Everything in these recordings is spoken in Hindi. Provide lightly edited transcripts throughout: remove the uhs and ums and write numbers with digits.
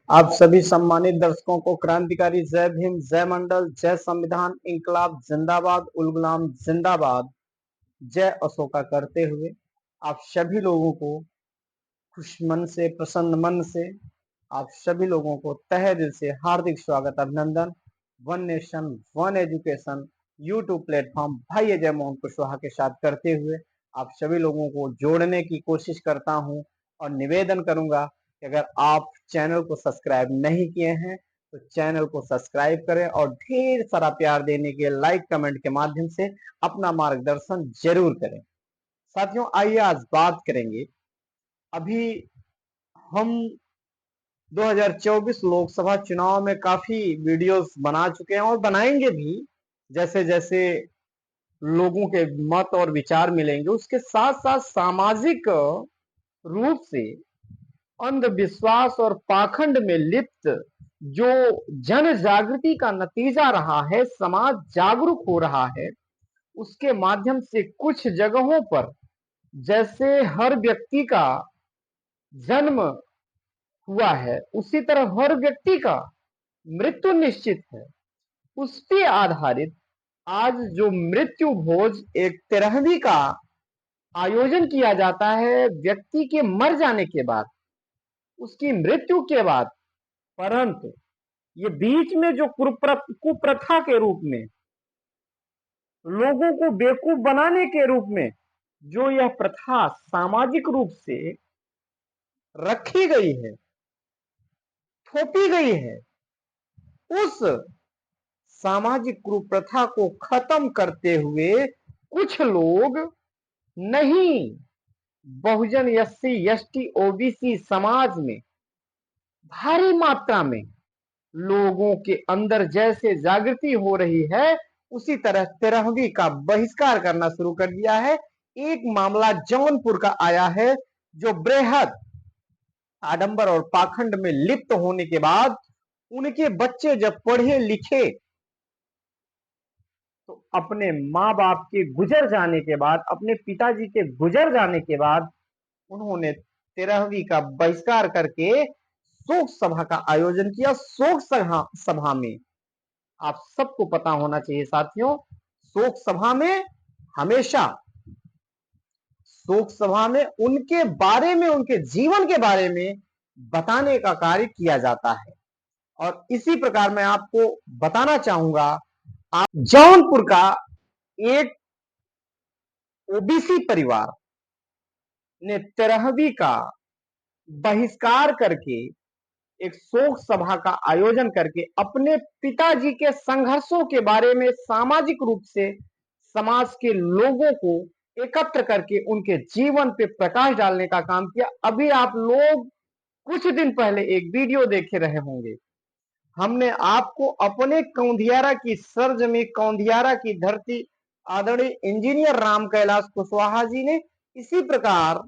आप सभी सम्मानित दर्शकों को क्रांतिकारी जय भीम, जय मंडल, जय संविधान, इंकलाब जिंदाबाद, उल गुलाम जिंदाबाद, जय अशोका करते हुए आप सभी लोगों को खुश मन से, प्रसन्न मन से आप सभी लोगों को तहे दिल से हार्दिक स्वागत, अभिनंदन। One nation one education YouTube platform भाई अजय मोहन कुशवाहा के साथ करते हुए आप सभी लोगों को जोड़ने की कोशिश करता हूं और निवेदन करूंगा कि अगर आप चैनल को सब्सक्राइब नहीं किए हैं तो चैनल को सब्सक्राइब करें और ढेर सारा प्यार देने के लाइक कमेंट के माध्यम से अपना मार्गदर्शन जरूर करें। साथियों, आइए आज बात करेंगे। अभी हम 2024 लोकसभा चुनाव में काफी वीडियोस बना चुके हैं और बनाएंगे भी, जैसे जैसे लोगों के मत और विचार मिलेंगे। उसके साथ साथ सामाजिक रूप से अंधविश्वास और पाखंड में लिप्त जो जन जागृति का नतीजा रहा है, समाज जागरूक हो रहा है, उसके माध्यम से कुछ जगहों पर जैसे हर व्यक्ति का जन्म हुआ है उसी तरह हर व्यक्ति का मृत्यु निश्चित है। उस पे आधारित आज जो मृत्यु भोज एक 13वीं का आयोजन किया जाता है व्यक्ति के मर जाने के बाद, उसकी मृत्यु के बाद, परंतु ये बीच में जो कुप्रथा के रूप में लोगों को बेवकूफ बनाने के रूप में जो यह प्रथा सामाजिक रूप से रखी गई है, थोपी गई है, उस सामाजिक कुप्रथा को खत्म करते हुए कुछ लोग नहीं, बहुजन एससी एसटी ओबीसी समाज में भारी मात्रा में लोगों के अंदर जैसे जागृति हो रही है उसी तरह 13वीं का बहिष्कार करना शुरू कर दिया है। एक मामला जौनपुर का आया है जो बेहद आडंबर और पाखंड में लिप्त होने के बाद उनके बच्चे जब पढ़े लिखे तो अपने माँ बाप के गुजर जाने के बाद, अपने पिताजी के गुजर जाने के बाद उन्होंने 13वीं का बहिष्कार करके शोक सभा का आयोजन किया। शोक सभा में आप सबको पता होना चाहिए साथियों, शोक सभा में हमेशा शोक सभा में उनके बारे में, उनके जीवन के बारे में बताने का कार्य किया जाता है। और इसी प्रकार मैं आपको बताना चाहूंगा, आप जौनपुर का एक ओबीसी परिवार ने 13वीं का बहिष्कार करके एक शोक सभा का आयोजन करके अपने पिताजी के संघर्षों के बारे में सामाजिक रूप से समाज के लोगों को एकत्र करके उनके जीवन पे प्रकाश डालने का काम किया। अभी आप लोग कुछ दिन पहले एक वीडियो देखे रहे होंगे, हमने आपको अपने कौंधियारा की सरजमी, कौंधियारा की धरती आदरणीय इंजीनियर राम कैलाश कुशवाहा जी ने इसी प्रकार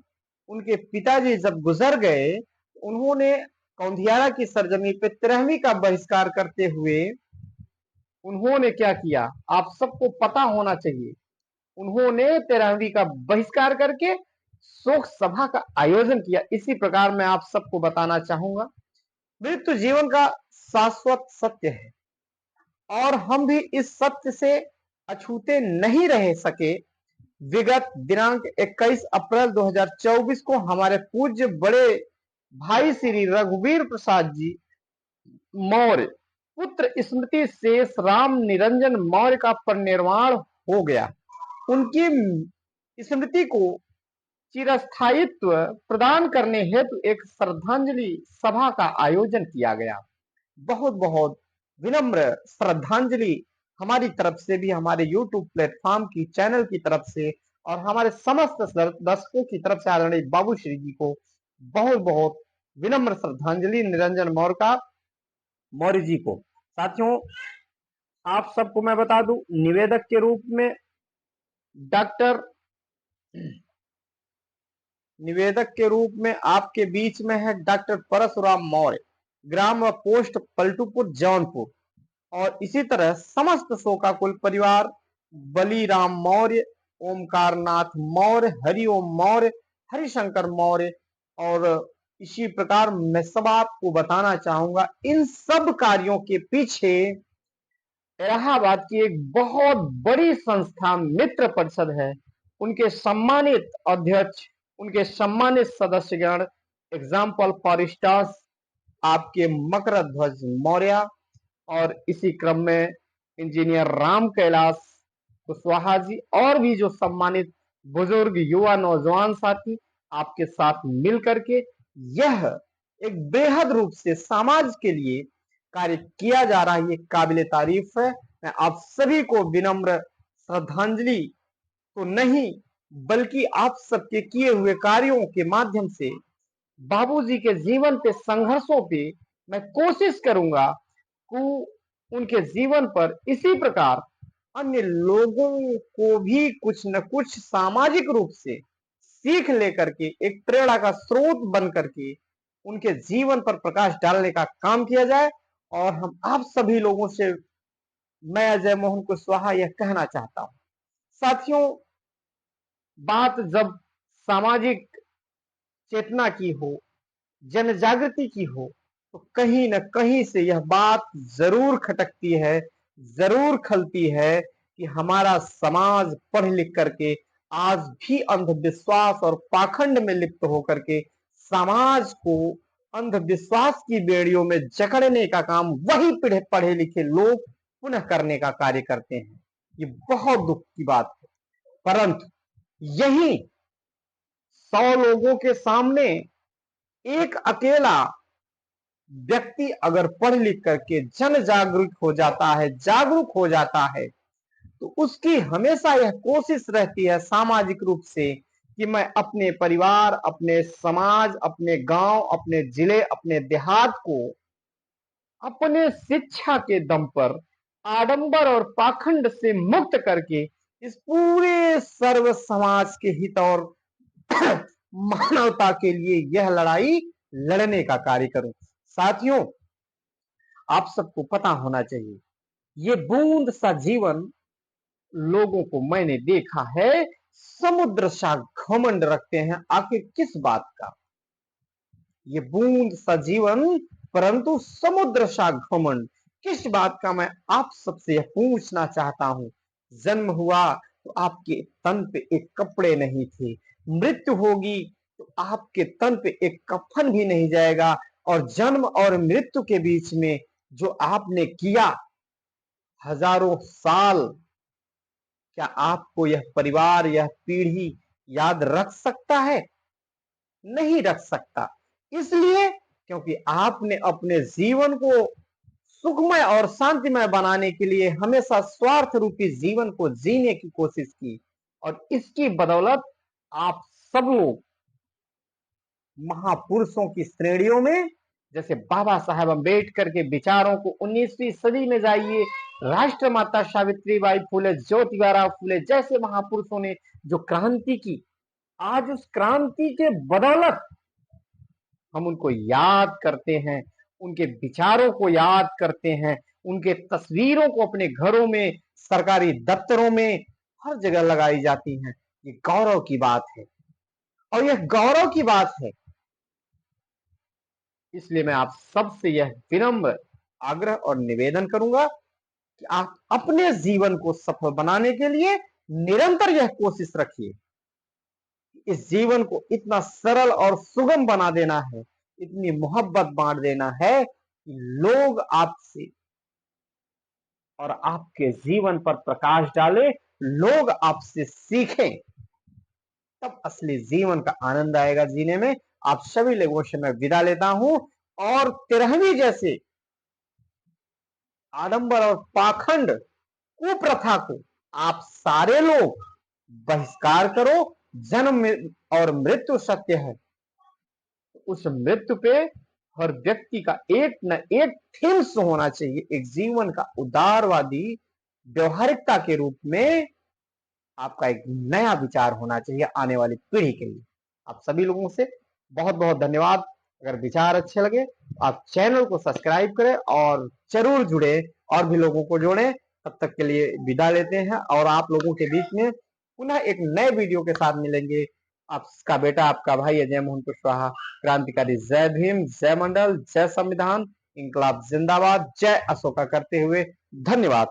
उनके पिताजी जब गुजर गए, उन्होंने कौंधियारा की सरजमी पे 13वीं का बहिष्कार करते हुए उन्होंने क्या किया आप सबको पता होना चाहिए। उन्होंने 13वीं का बहिष्कार करके शोक सभा का आयोजन किया। इसी प्रकार मैं आप सबको बताना चाहूंगा, मृत्यु जीवन का शाश्वत सत्य है और हम भी इस सत्य से अछूते नहीं रह सके। विगत दिनांक 21 अप्रैल 2024 को हमारे पूज्य बड़े भाई श्री रघुवीर प्रसाद जी मौर्य पुत्र स्मृति शेष राम निरंजन मौर्य का परिनिर्वाण हो गया। उनकी स्मृति को चिरस्थायित्व प्रदान करने हेतु एक श्रद्धांजलि सभा का आयोजन किया गया। बहुत बहुत विनम्र श्रद्धांजलि हमारी तरफ से भी, हमारे YouTube प्लेटफॉर्म की चैनल की तरफ से और हमारे समस्त दर्शकों की तरफ से आदरणीय बाबू श्री जी को बहुत बहुत विनम्र श्रद्धांजलि निरंजन मौर्य जी को। साथियों, आप सबको मैं बता दूं, निवेदक के रूप में निवेदक के रूप में आपके बीच में है डॉक्टर परशुराम मौर्य, ग्राम व पोस्ट पलटूपुर जौनपुर। और इसी तरह समस्त शोकाकुल परिवार, बलीराम मौर्य, ओमकार नाथ मौर्य, हरिओम मौर्य, हरिशंकर मौर्य और इसी प्रकार मैं सब आपको बताना चाहूंगा, इन सब कार्यों के पीछे इलाहाबाद की एक बहुत बड़ी संस्था मित्र परिषद है। उनके सम्मानित अध्यक्ष, उनके सम्मानित सदस्यगण, एग्जाम्पल फॉर स्टार्स आपके मकर ध्वज मौर्य, और इसी क्रम में इंजीनियर राम कैलाश कुशवाहा जी, और भी जो सम्मानित बुजुर्ग युवा नौजवान साथी आपके साथ मिल करके यह एक बेहद रूप से समाज के लिए कार्य किया जा रहा है। ये काबिले तारीफ है। मैं आप सभी को विनम्र श्रद्धांजलि तो नहीं, बल्कि आप सबके किए हुए कार्यों के माध्यम से बाबूजी के जीवन पे, संघर्षों पे मैं कोशिश करूंगा कि उनके जीवन पर इसी प्रकार अन्य लोगों को भी कुछ न कुछ सामाजिक रूप से सीख लेकर के एक प्रेरणा का स्रोत बन करके उनके जीवन पर प्रकाश डालने का काम किया जाए। और हम आप सभी लोगों से मैं अजय मोहन कुशवाहा यह कहना चाहता हूं, साथियों, बात जब सामाजिक चेतना की हो, जन जागृति की हो, तो कहीं न कहीं से यह बात जरूर खटकती है, जरूर खलती है कि हमारा समाज पढ़ लिख करके आज भी अंधविश्वास और पाखंड में लिप्त होकर के समाज को अंधविश्वास की बेड़ियों में जकड़ने का काम वही पढ़े लिखे लोग पुनः करने का कार्य करते हैं। ये बहुत दुख की बात है। परंतु यही 100 लोगों के सामने एक अकेला व्यक्ति अगर पढ़ लिख करके जन जागरूक हो जाता है, जागरूक हो जाता है, तो उसकी हमेशा यह कोशिश रहती है सामाजिक रूप से कि मैं अपने परिवार, अपने समाज, अपने गांव, अपने जिले, अपने देहात को अपने शिक्षा के दम पर आडंबर और पाखंड से मुक्त करके इस पूरे सर्व समाज के हित और मानवता के लिए यह लड़ाई लड़ने का कार्य करूं। साथियों, आप सबको पता होना चाहिए, ये बूंद सा जीवन लोगों को मैंने देखा है समुद्र सा घमंड रखते हैं। आखिर किस बात का? ये बूंद सा जीवन परंतु समुद्र सा घमंड किस बात का? मैं आप सबसे यह पूछना चाहता हूं। जन्म हुआ तो आपके तन पे एक कपड़े नहीं थे, मृत्यु होगी तो आपके तन पे एक कफन भी नहीं जाएगा, और जन्म और मृत्यु के बीच में जो आपने किया हजारों साल, क्या आपको यह परिवार, यह पीढ़ी याद रख सकता है? नहीं रख सकता। इसलिए क्योंकि आपने अपने जीवन को सुखमय और शांतिमय बनाने के लिए हमेशा स्वार्थ रूपी जीवन को जीने की कोशिश की, और इसकी बदौलत आप सब लोग महापुरुषों की श्रेणियों में, जैसे बाबा साहेब अम्बेडकर के विचारों को 19वीं सदी में जाइए, राष्ट्रमाता सावित्रीबाई फुले, ज्योतिबा फुले जैसे महापुरुषों ने जो क्रांति की, आज उस क्रांति के बदौलत हम उनको याद करते हैं, उनके विचारों को याद करते हैं, उनके तस्वीरों को अपने घरों में, सरकारी दफ्तरों में हर जगह लगाई जाती हैं। ये गौरव की बात है, और यह गौरव की बात है। इसलिए मैं आप सबसे यह विनम्र आग्रह और निवेदन करूंगा कि आप अपने जीवन को सफल बनाने के लिए निरंतर यह कोशिश रखिए। इस जीवन को इतना सरल और सुगम बना देना है, इतनी मोहब्बत बांट देना है कि लोग आपसे और आपके जीवन पर प्रकाश डाले, लोग आपसे सीखें, तब असली जीवन का आनंद आएगा जीने में। आप सभी लोगों से मैं विदा लेता हूं, और 13वीं जैसे आडंबर और पाखंड कुप्रथा को आप सारे लोग बहिष्कार करो। जन्म और मृत्यु सत्य है, उस मृत्यु पे हर व्यक्ति का एक न एक थिम्स होना चाहिए, एक जीवन का उदारवादी व्यवहारिकता के रूप में आपका एक नया विचार होना चाहिए आने वाली पीढ़ी के लिए। आप सभी लोगों से बहुत बहुत धन्यवाद। अगर विचार अच्छे लगे तो आप चैनल को सब्सक्राइब करें और जरूर जुड़े, और भी लोगों को जोड़ें। तब तक के लिए विदा लेते हैं, और आप लोगों के बीच में पुनः एक नए वीडियो के साथ मिलेंगे। आपका बेटा, आपका भाई अजय मोहन कुशवाहा। क्रांतिकारी जय भीम, जय मंडल, जय संविधान, इंकलाब जिंदाबाद, जय अशोका करते हुए धन्यवाद।